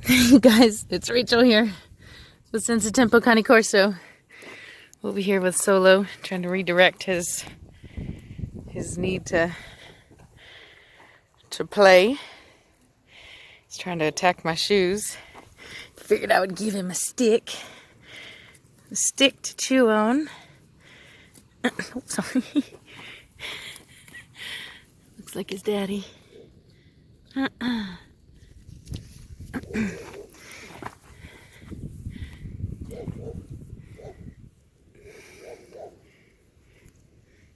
You guys, it's Rachel here with Senza Tempo Cane Corso. Over here with Solo, trying to redirect his need to play. He's trying to attack my shoes. Figured I would give him a stick to chew on. Oh, sorry. Looks like his daddy.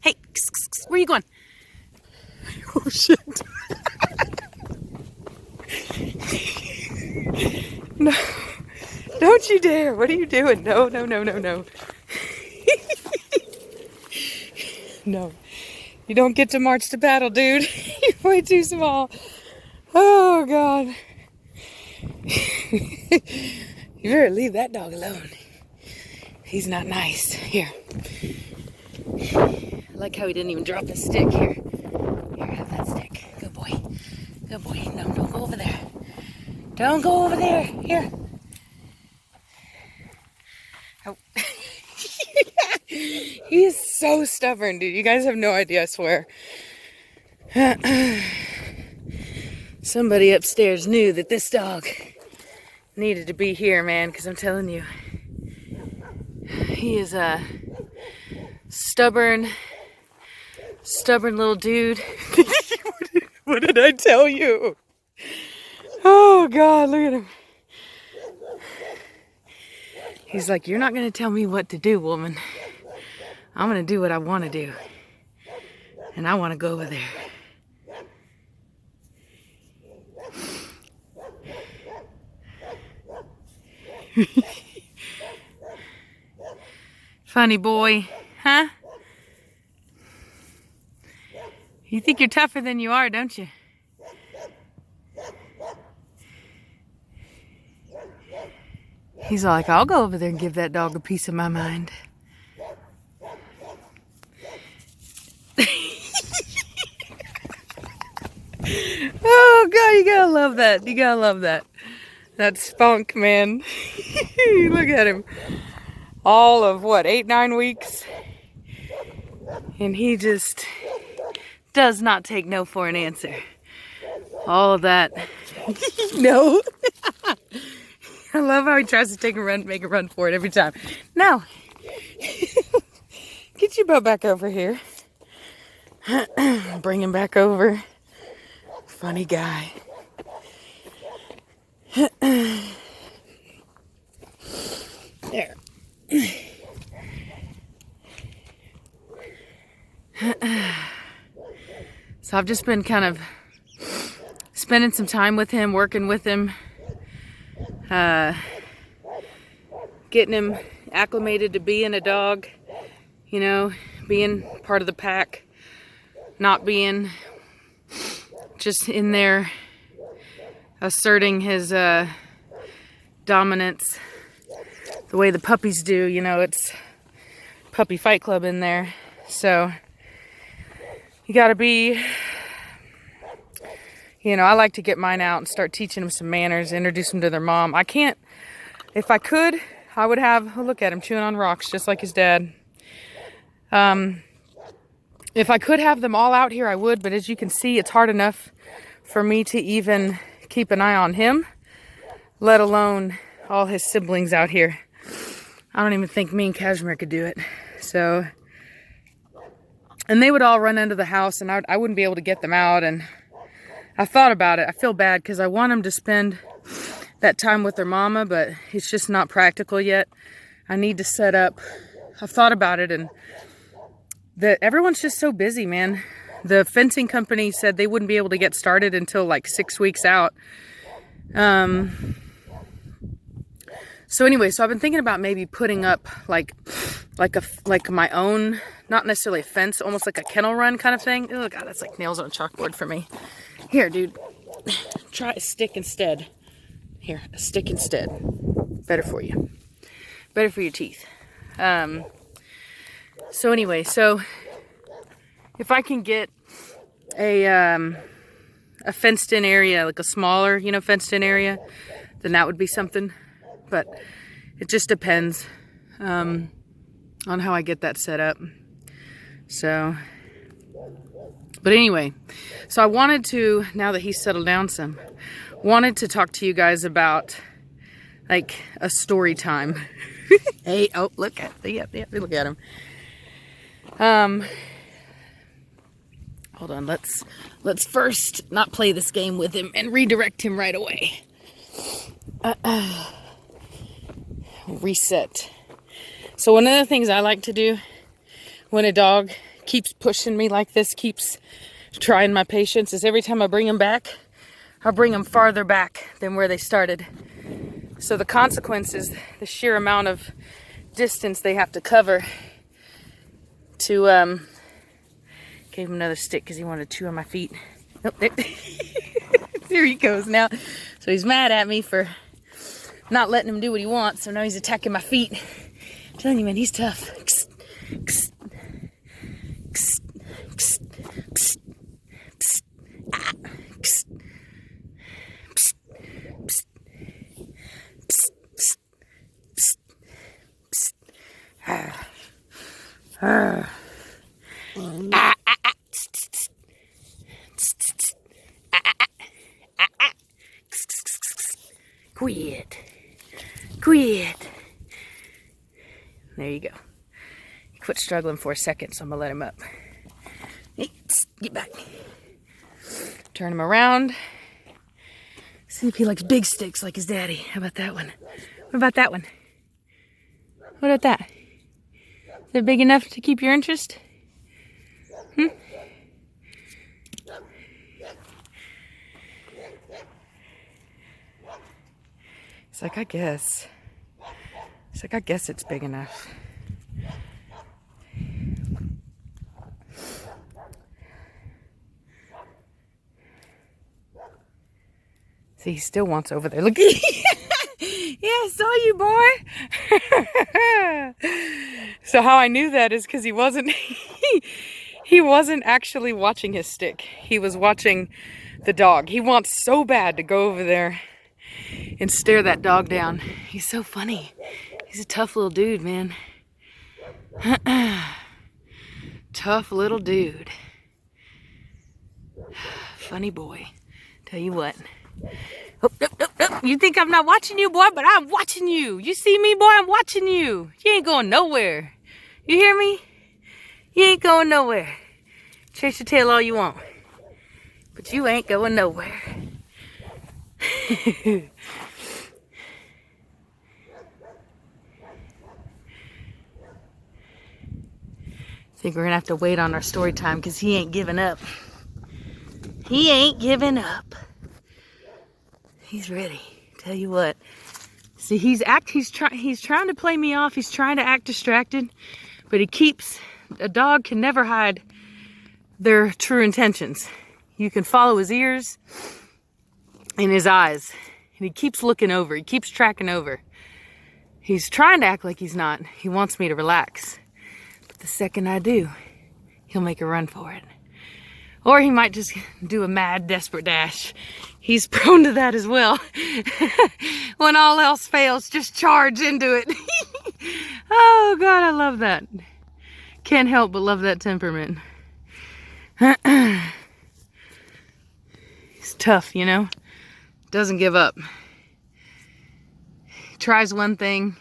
Hey, where are you going? Oh shit. No, don't you dare. What are you doing? No. No, you don't get to march to battle, dude. You're way too small. Oh God. You better leave that dog alone. He's not nice. Here. I like how he didn't even drop his stick. Here, have that stick. Good boy. Good boy. No, don't go over there. Don't go over there. Here. Oh. He is so stubborn, dude. You guys have no idea, I swear. Somebody upstairs knew that this dog needed to be here, man, because I'm telling you, he is a stubborn little dude. What did I tell you? Oh God, look at him. He's like, you're not going to tell me what to do, woman. I'm going to do what I want to do. And I want to go over there. Funny boy, huh? You think you're tougher than you are, don't you? He's like, I'll go over there and give that dog a piece of my mind. Oh God, you gotta love that. You gotta love that. That spunk, man. Look at him. All of what, 8-9 weeks? And he just does not take no for an answer. All of that. No. I love how he tries to take a run, make a run for it every time. No. Get your butt back over here. Bring him back over. Funny guy. There. So I've just been kind of spending some time with him, working with him, getting him acclimated to being a dog, you know, being part of the pack, not being just in there asserting his dominance the way the puppies do. You know, it's puppy fight club in there. So you gotta be, you know, I like to get mine out and start teaching them some manners, introduce them to their mom. I can't, if I could, I would have, oh, look at him chewing on rocks just like his dad. If I could have them all out here, I would, but as you can see, it's hard enough for me to even keep an eye on him, let alone all his siblings out here. I don't even think me and Cashmere could do it. So, and they would all run into the house and I wouldn't be able to get them out. And I thought about it. I feel bad because I want them to spend that time with their mama, but it's just not practical yet. I need to set up. I've thought about it, and everyone's just so busy, man. The fencing company said they wouldn't be able to get started until like 6 weeks out. So anyway, so I've been thinking about maybe putting up like my own, not necessarily a fence, almost like a kennel run kind of thing. Oh God, that's like nails on a chalkboard for me. Here, dude, try a stick instead. Here, a stick instead. Better for you. Better for your teeth. So anyway, so if I can get a fenced in area, like a smaller, fenced in area, then that would be something. But it just depends on how I get that set up. So, but anyway, so I wanted to, now that he's settled down some, wanted to talk to you guys about like a story time. Hey, oh, look at, yep, look at him. Hold on, let's first not play this game with him and redirect him right away. Reset. So one of the things I like to do when a dog keeps pushing me like this, keeps trying my patience, is every time I bring him back, I'll bring them farther back than where they started. So the consequence is the sheer amount of distance they have to cover to, gave him another stick because he wanted to chew on my feet. Oh, there. There he goes now. So he's mad at me for not letting him do what he wants, so now he's attacking my feet. I'm telling you, man, he's tough. Quit. There you go. He quit struggling for a second, so I'm gonna let him up. Hey, get back. Turn him around. See if he likes big sticks like his daddy. How about that one? What about that one? What about that? Is it big enough to keep your interest? It's like, I guess. It's like, I guess it's big enough. See, he still wants over there. Look. Yeah, I saw you, boy. So how I knew that is because he wasn't actually watching his stick. He was watching the dog. He wants so bad to go over there and stare that dog down. He's so funny. He's a tough little dude, man. Tough little dude. Funny boy. Tell you what. Oh, you think I'm not watching you, boy, but I'm watching you. You see me, boy? I'm watching you. You ain't going nowhere. You hear me? You ain't going nowhere. Chase your tail all you want. But you ain't going nowhere. I think we're gonna have to wait on our story time because he ain't giving up. He ain't giving up. He's ready. Tell you what. See, he's trying to play me off. He's trying to act distracted, but a dog can never hide their true intentions. You can follow his ears and his eyes, and he keeps looking over. He keeps tracking over. He's trying to act like he's not. He wants me to relax. But the second I do, he'll make a run for it. Or he might just do a mad, desperate dash. He's prone to that as well. When all else fails, just charge into it. Oh, God, I love that. Can't help but love that temperament. He's tough, you know? Doesn't give up. He tries one thing,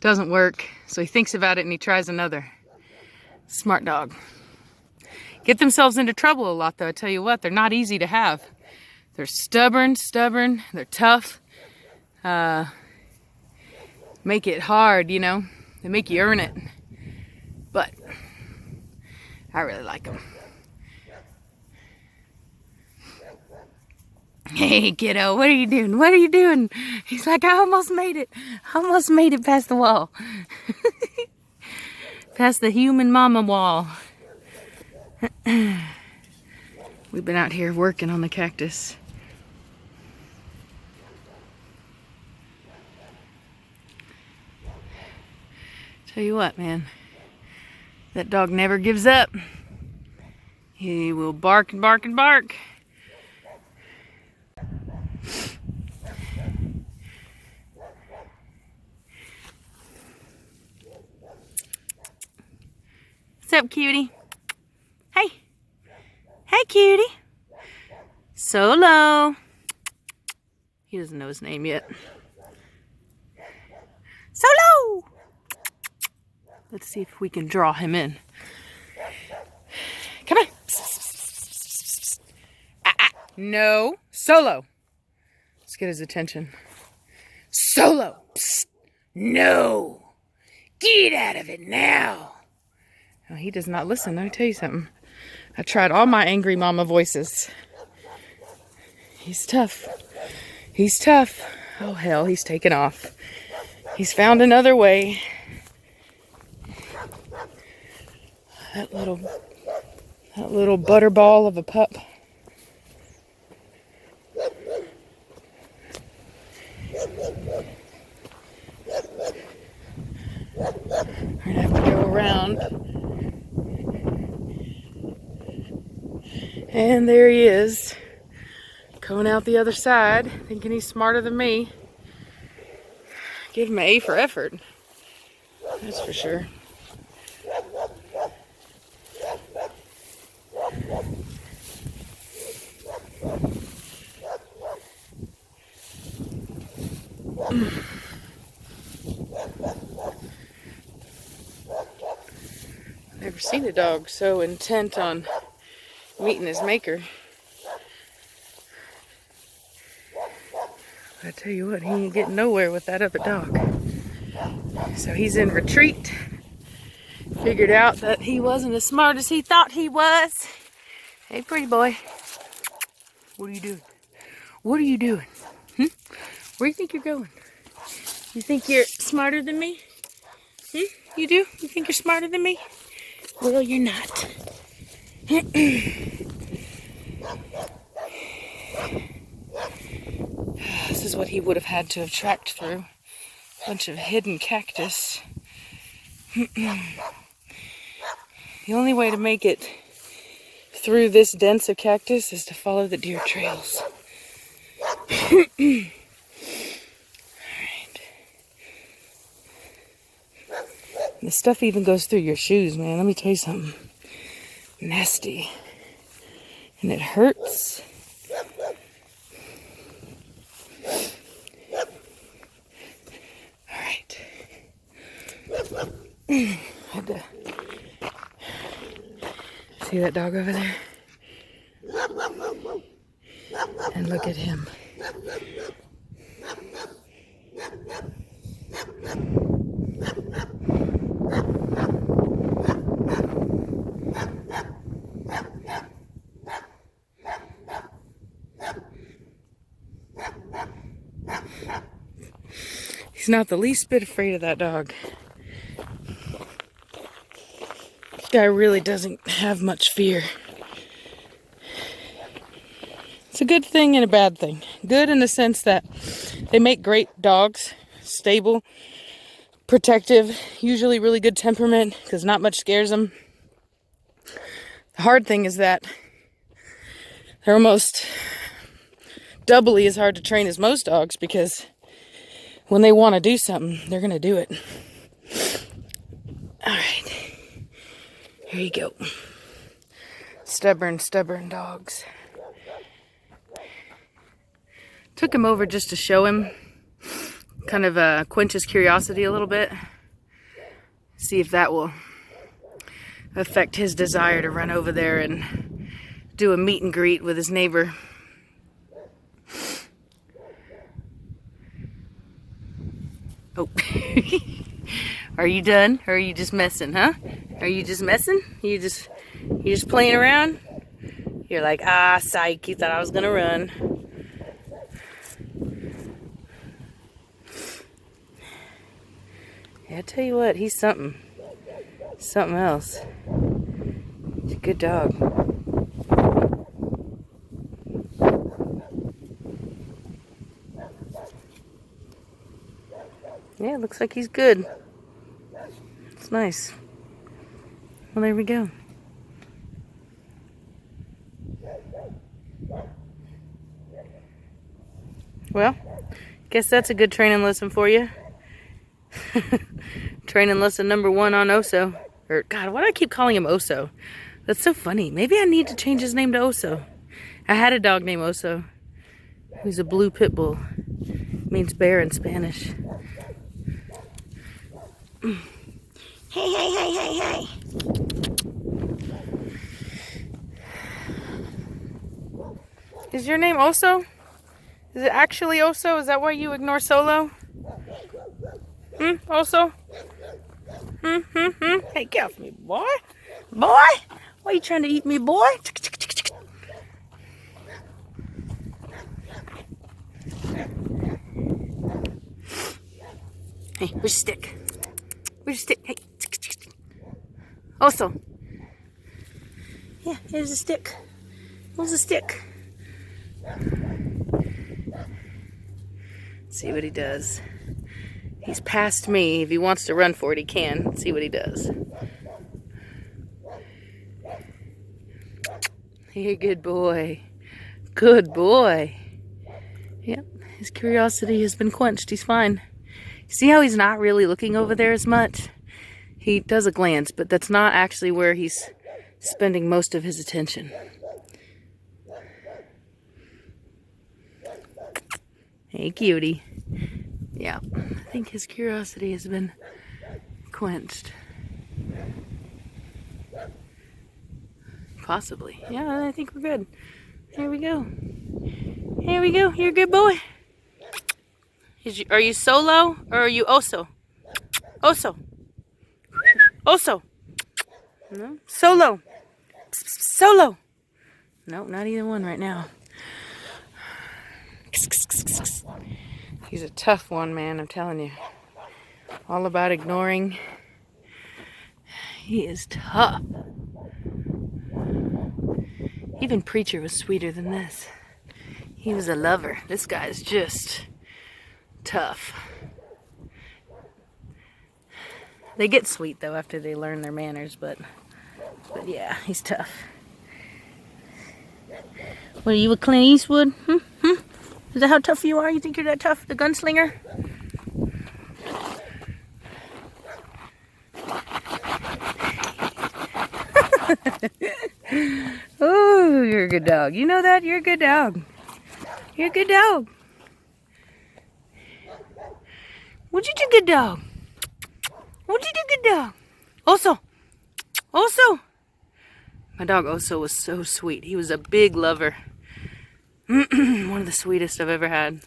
doesn't work, so he thinks about it and he tries another. Smart dog. Get themselves into trouble a lot, though. I tell you what, they're not easy to have. They're stubborn, they're tough. Make it hard, you know? They make you earn it. But I really like them. Hey, kiddo, what are you doing? What are you doing? He's like, I almost made it. I almost made it past the wall. Past the human mama wall. We've been out here working on the cactus. Tell you what, man. That dog never gives up. He will bark and bark and bark. up, cutie? Hey. Hey, cutie. Solo. He doesn't know his name yet. Solo! Let's see if we can draw him in. Come on. No. Solo. Let's get his attention. Solo. Psst. No. Get out of it now. Oh, he does not listen. Let me tell you something. I tried all my angry mama voices. He's tough. He's tough. Oh, hell, he's taken off. He's found another way. That little butterball of a pup. We're gonna have to go around. And there he is, coming out the other side, thinking he's smarter than me. Give him an A for effort. That's for sure. Never seen a dog so intent on meeting his maker. I tell you what, he ain't getting nowhere with that other dog. So he's in retreat. Figured out that he wasn't as smart as he thought he was. Hey, pretty boy. What are you doing? What are you doing? Where do you think you're going? You think you're smarter than me? You do? You think you're smarter than me? Well, you're not. This is what he would have had to have tracked through. A bunch of hidden cactus. The only way to make it through this dense of cactus is to follow the deer trails. Alright. This stuff even goes through your shoes, man. Let me tell you something. Nasty. And it hurts. Alright. Had to see that dog over there? And look at him. He's not the least bit afraid of that dog. This guy really doesn't have much fear. It's a good thing and a bad thing. Good in the sense that they make great dogs. Stable, protective, usually really good temperament because not much scares them. The hard thing is that they're almost doubly as hard to train as most dogs because when they want to do something, they're going to do it. Alright. Here you go. Stubborn dogs. Took him over just to show him. Kind of quench his curiosity a little bit. See if that will affect his desire to run over there and do a meet and greet with his neighbor. Oh. Are you done? Or are you just messing, huh? Are you just messing? You just playing around? You're like, ah, psych, you thought I was gonna run. Yeah, I tell you what, he's something else. He's a good dog. Yeah, looks like he's good. It's nice. Well, there we go. Well, guess that's a good training lesson for you. Training lesson number 1 on Oso. Or, God, why do I keep calling him Oso? That's so funny. Maybe I need to change his name to Oso. I had a dog named Oso. He's a blue pit bull. Means bear in Spanish. Hey, hey, hey, hey, hey. Is your name Oso? Is it actually Oso? Is that why you ignore Solo? Oso? Hey, get off me, boy. Boy? Why are you trying to eat me, boy? Hey, where's your stick? Where's your stick? Hey. Oso. Yeah, here's a stick. Where's the stick? See what he does. He's past me. If he wants to run for it, he can. Let's see what he does. Hey, good boy. Good boy. Yep, his curiosity has been quenched. He's fine. See how he's not really looking over there as much? He does a glance, but that's not actually where he's spending most of his attention. Hey, cutie. Yeah, I think his curiosity has been quenched. Possibly. Yeah, I think we're good. Here we go. Here we go. You're a good boy. Are you Solo or are you Oso? Oso. Oso. No. Solo. Solo. Nope, not either one right now. He's a tough one, man, I'm telling you. All about ignoring. He is tough. Even Preacher was sweeter than this. He was a lover. This guy's just tough. They get sweet, though, after they learn their manners, but yeah, he's tough. What, are you a Clint Eastwood? Is that how tough you are? You think you're that tough? The gunslinger? Oh, you're a good dog. You know that? You're a good dog. You're a good dog. What you do, good dog? What you do, good dog? Oso. Oso. My dog Oso was so sweet. He was a big lover. One of the sweetest I've ever had.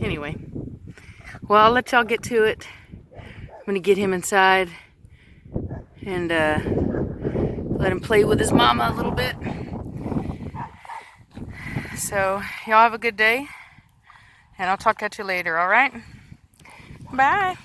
Anyway, well, I'll let y'all get to it. I'm gonna get him inside and let him play with his mama a little bit. So, y'all have a good day, and I'll talk at you later, all right? Bye.